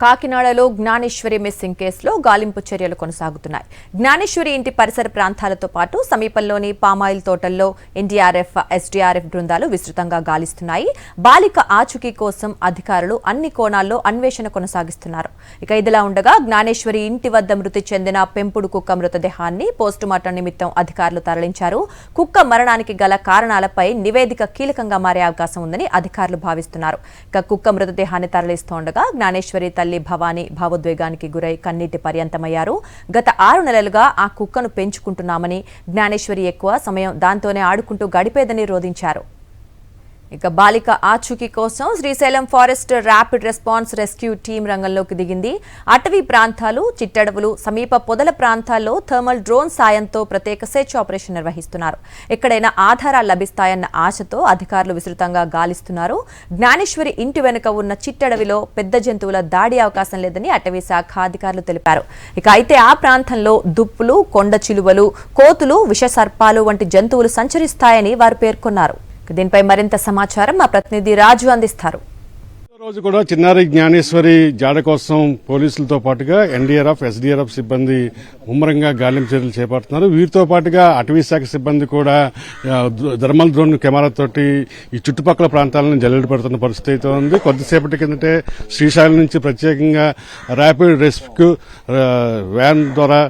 కాకినాడలో జ్ఞానేశ్వరి మిస్సింగ్ కేసులో గాలింపు చర్యలు కొనసాగుతున్నాయి. జ్ఞానేశ్వరి ఇంటి పరిసర ప్రాంతాలతో పాటు సమీపంలోని పామాయిల్ తోటల్లో ఎన్డీఆర్ఎఫ్, ఎస్డీఆర్ఎఫ్ బృందాలు విస్తృతంగా గాలిస్తున్నాయి. బాలిక ఆచూకీ కోసం అధికారులు అన్ని కోణాల్లో అన్వేషణ కొనసాగిస్తున్నారు. ఇక ఇదిలా ఉండగా జ్ఞానేశ్వరి ఇంటి వద్ద మృతి చెందిన పెంపుడు కుక్క మృతదేహాన్ని పోస్టుమార్టం నిమిత్తం అధికారులు తరలించారు. కుక్క మరణానికి గల కారణాలపై నివేదిక కీలకంగా మారే అవకాశం ఉందని అధికారులు భావిస్తున్నారు. ఇక కుక్క మృతదేహాన్ని తరలిస్తుండగా జ్ఞానేశ్వరి తల్లి భవానీ భావోద్వేగానికి గురై కన్నీటి పర్యంతమయ్యారు. గత 6 నెలలుగా ఆ కుక్కను పెంచుకుంటున్నామని, జ్ఞానేశ్వరి ఎక్కువ సమయం దాంతోనే ఆడుకుంటూ గడిపేదని రోధించారు. ఇక బాలిక ఆచూకీ కోసం Srisailam forest rapid response rescue team రంగంలోకి దిగింది. అటవీ ప్రాంతాలు, చిట్టడవులు, సమీప పొదల ప్రాంతాల్లో థర్మల్ డ్రోన్ సాయంతో ప్రత్యేక సెర్చ్ ఆపరేషన్ నిర్వహిస్తున్నారు. ఎక్కడైనా ఆధారాలు లభిస్తాయన్న ఆశతో అధికారులు విస్తృతంగా గాలిస్తున్నారు. జ్ఞానేశ్వరి ఇంటి వెనుక ఉన్న చిట్టడవిలో పెద్ద జంతువుల దాడి అవకాశం లేదని అటవీ శాఖ అధికారులు తెలిపారు. ఇక అయితే ఆ ప్రాంతంలో దుప్పులు, కొండ చిలువలు, కోతులు, విషసర్పాలు వంటి జంతువులు సంచరిస్తాయని వారు పేర్కొన్నారు. దీనిపై మరింత సమాచారం మా ప్రతినిధి రాజు అందిస్తారు. రోజు కూడా చిన్నారి జ్ఞానేశ్వరి జాడ కోసం పోలీసులతో పాటుగా ఎన్డీఆర్ఎఫ్, ఎస్డీఆర్ఎఫ్ సిబ్బంది ముమ్మరంగా గాలింపు చర్యలు చేపడుతున్నారు. వీరితో పాటుగా అటవీ శాఖ సిబ్బంది కూడా థర్మల్ డ్రోన్ కెమెరాతోటి ఈ చుట్టుపక్కల ప్రాంతాలను జల్లెడ పడుతున్న పరిస్థితి అయితే ఉంది. కొద్దిసేపటి కిందటే శ్రీశైలం నుంచి ప్రత్యేకంగా ర్యాపిడ్ రెస్క్యూ వ్యాన్ ద్వారా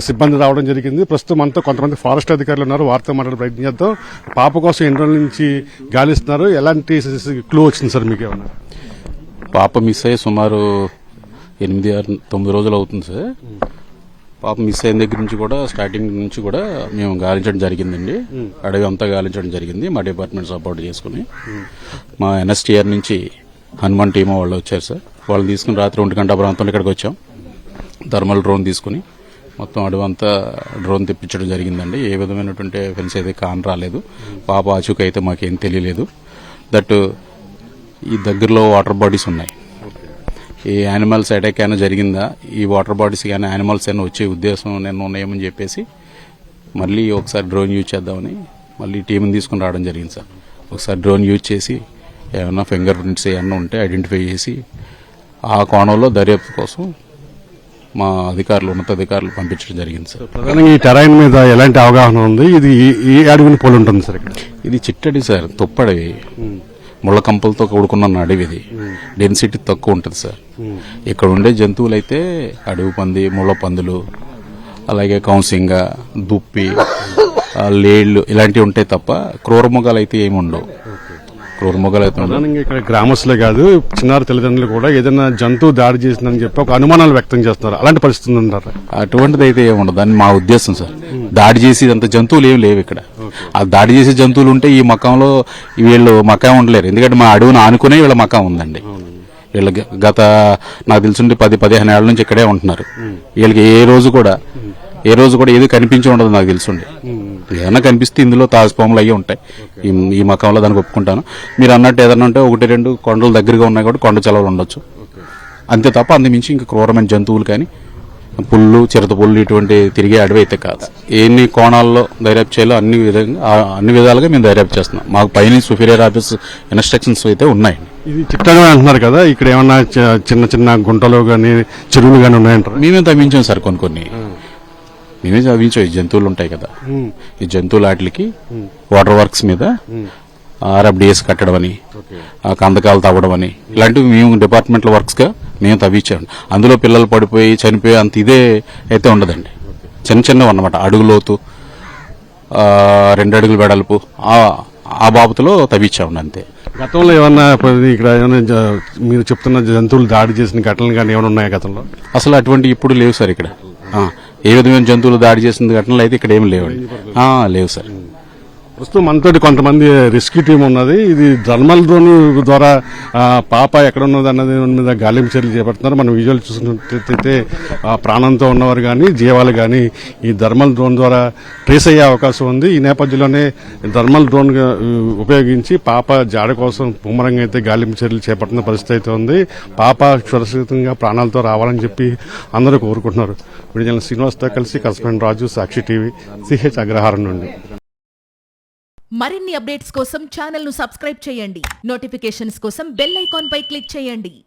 సిబ్బంది రావడం జరిగింది. ప్రస్తుతం అంతా కొంతమంది ఫారెస్ట్ అధికారులు ఉన్నారు. వారితో మాట్లాడే ప్రయత్నం చేద్దాం. పాప కోసం ఎన్ని రోజుల నుంచి గాలిస్తున్నారు, ఎలాంటి క్లూ వచ్చింది సార్ మీకు ఏమన్నా? పాప మిస్ అయ్యి సుమారు 8-9 రోజులు అవుతుంది సార్. పాప మిస్ అయిన దగ్గర నుంచి కూడా స్టార్టింగ్ నుంచి కూడా మేము గాలించడం జరిగిందండి. అడవి అంతా గాలించడం జరిగింది మా డిపార్ట్మెంట్ సపోర్ట్ చేసుకుని. మా ఎన్ఎస్టీఆర్ నుంచి హనుమాన్ టీమ్ వాళ్ళు వచ్చారు సార్. వాళ్ళు తీసుకుని రాత్రి 1 గంట ప్రాంతంలో ఇక్కడికి వచ్చాం. థర్మల్ డ్రోన్ తీసుకుని మొత్తం అడవి అంతా డ్రోన్ తెప్పించడం జరిగిందండి. ఏ విధమైనటువంటి ఫెన్స్ అయితే కాని రాలేదు. పాప ఆచూకీ అయితే మాకేం తెలియలేదు. దట్ ఈ దగ్గరలో వాటర్ బాడీస్ ఉన్నాయి. ఈ యానిమల్స్ అటాక్ అయినా జరిగిందా, ఈ వాటర్ బాడీస్ కానీ యానిమల్స్ అయినా వచ్చే ఉద్దేశం నేను ఉన్నాయేమని చెప్పేసి మళ్ళీ ఒకసారి డ్రోన్ యూజ్ చేద్దామని మళ్ళీ టీంని తీసుకుని రావడం జరిగింది సార్. ఒకసారి డ్రోన్ యూజ్ చేసి ఏమైనా ఫింగర్ ప్రింట్స్ ఏమన్నా ఉంటే ఐడెంటిఫై చేసి ఆ కోణంలో దర్యాప్తు కోసం మా అధికారులు, ఉన్నతాధికారులు పంపించడం జరిగింది సార్. ప్రధానంగా ఈ టెరైన్ మీద ఎలాంటి అవగాహన ఉంది? ఇది ఈ అడవిని పోలి ఉంటుంది సార్? ఇక్కడ ఇది చిట్టడి సార్, తొప్పడవి, ముళ్ళ కంపలతో కూడుకున్న అడవి. ఇది డెన్సిటీ తక్కువ ఉంటుంది సార్. ఇక్కడ ఉండే జంతువులు అయితే అడవి పంది, ముళ్ళ పందులు, అలాగే కౌన్సింగ, దుప్పి, లేళ్లు ఇలాంటివి ఉంటాయి తప్ప క్రూరమృగాలు అయితే ఏమి ఉండవు. క్రూరమృగాలు అయితే ప్రధానంగా ఇక్కడ గ్రామస్తులే కాదు, చిన్నారి తల్లిదండ్రులు కూడా ఏదైనా జంతువు దాడి చేసిందని చెప్పి ఒక అనుమానాలు వ్యక్తం చేస్తున్నారు. అలాంటి పరిస్థితి అంటారు? అటువంటిది అయితే ఏమి ఉండదు అని మా ఉద్దేశం సార్. దాడి చేసి అంత జంతువులు ఏమి లేవు ఇక్కడ. ఆ దాడి చేసే జంతువులు ఉంటే ఈ మకంలో వీళ్ళు మకం ఉండలేరు. ఎందుకంటే మా అడవిని ఆనుకునే వీళ్ళ మకం ఉందండి. వీళ్ళ గత నాకు తెలుసుంటే 10-15 ఏళ్ల నుంచి ఇక్కడే ఉంటున్నారు. వీళ్ళకి ఏ రోజు కూడా ఏది కనిపించి ఉండదు నాకు తెలుసుండి. ఏదైనా కనిపిస్తే ఇందులో తాజపాములు అయ్యి ఉంటాయి. ఈ మకంలో దానికి ఒప్పుకుంటాను. మీరు అన్నట్టు ఏదన్నా ఉంటే 1-2 కొండలు దగ్గరగా ఉన్నాయి కాబట్టి కొండ చలవలు ఉండొచ్చు. అంతే తప్ప అంతమించి ఇంకా క్రూరమైన జంతువులు కానీ పుల్లు, చిరత పుల్లు ఇటువంటి తిరిగే అడవి అయితే కాదు. ఎన్ని కోణాల్లో దర్యాప్తు చేయాలో అన్ని విధాలుగా మేము దర్యాప్తు చేస్తున్నాం. మాకు పైన సుపీరియర్ ఆఫీస్ ఇన్స్ట్రక్షన్స్ అయితే ఉన్నాయి. ఇది చిట్టడవి అంటున్నారు కదా, ఇక్కడ ఏమన్నా చిన్న చిన్న గుంటలు కానీ చెరువులు కానీ ఉన్నాయంటారు? మేమే తవ్వించాం సార్. కొన్ని మేమే తవ్వించాం. ఈ జంతువులు ఉంటాయి కదా, ఈ జంతువుల వాటికి వాటర్ వర్క్స్ మీద RFDS కట్టడం అని, కందకాలు తవ్వడం అని ఇలాంటివి మేము డిపార్ట్మెంట్ వర్క్స్ గా మేము తవ్వించాము. అందులో పిల్లలు పడిపోయి చనిపోయి అంత ఇదే అయితే ఉండదండి. చిన్నవి అన్నమాట. అడుగులోతు, 2 అడుగులు వెడల్పు ఆ బాబుతో తవ్వించాము అంతే. గతంలో ఏమన్నా ఇక్కడ ఏమైనా మీరు చెప్తున్న జంతువులు దాడి చేసిన ఘటనలు కానీ ఏమైనా ఉన్నాయా గతంలో? అసలు అటువంటి ఇప్పుడు లేవు సార్ ఇక్కడ. ఏ విధమైన జంతువులు దాడి చేసిన ఘటనలు అయితే ఇక్కడ ఏమి లేవండి. లేవు సార్. ప్రస్తుతం మనతోటి కొంతమంది రెస్క్యూ టీం ఉన్నది. ఇది థర్మల్ డ్రోన్ ద్వారా పాప ఎక్కడ ఉన్నది అన్నది మీద గాలింపు చర్యలు చేపడుతున్నారు. మనం విజువల్ చూసినట్లయితే ప్రాణంతో ఉన్నవారు కానీ జీవాలు కానీ ఈ థర్మల్ డ్రోన్ ద్వారా ట్రేస్ అయ్యే అవకాశం ఉంది. ఈ నేపథ్యంలోనే థర్మల్ డ్రోన్ ఉపయోగించి పాప జాడ కోసం ముమ్మరంగా అయితే గాలింపు చర్యలు చేపడుతున్న పరిస్థితి అయితే ఉంది. పాప సురక్షితంగా ప్రాణాలతో రావాలని చెప్పి అందరూ కోరుకుంటున్నారు. విడుదల శ్రీనివాస్తో కలిసి కరస్పాండెంట్ రాజు, సాక్షి టీవీ, CH అగ్రహారం నుండి. మరిన్ని అప్డేట్స్ కోసం ఛానల్ ను సబ్స్క్రైబ్ చేయండి. నోటిఫికేషన్స్ కోసం బెల్ ఐకాన్ పై క్లిక్ చేయండి.